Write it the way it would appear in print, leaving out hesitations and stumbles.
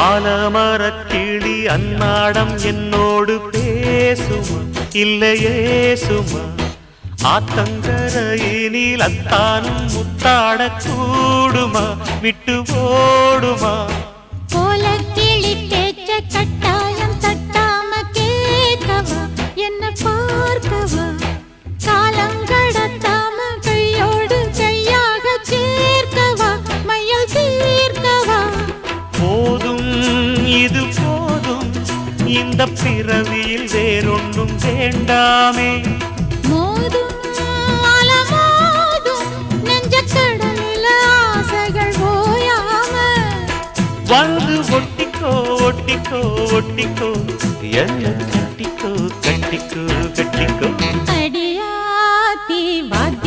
ஆலமரக்கிளி அன்னாடம் என்னோடு பேசுமா இல்லையே சுமா ஆத்தங்கரையினில் அத்தானும் முத்தாட கூடுமா விட்டு ஓடுமா கோலக்கிளி பேச்ச கட்டாயம் தட்டாம கேட்கவா என்ன பார்க்கவா காலங்கடத்தாம கையோடு கையாக சேர்க்கவா மையல் தீர்க்கவா போதும் இது போதும் இந்த பிறவியில் வேறொன்றும் வேண்டாமே மோதும் அலமோதும் நெஞ்ச கடலில் ஆசைகள் ஓயாம வந்து ஒட்டிக்கோ ஒட்டிக்கோ ஒட்டிக்கோ என்ன கட்டிக்கோ கட்டிக்கோ கட்டிக்கோ அடியாத்தி வாத்தி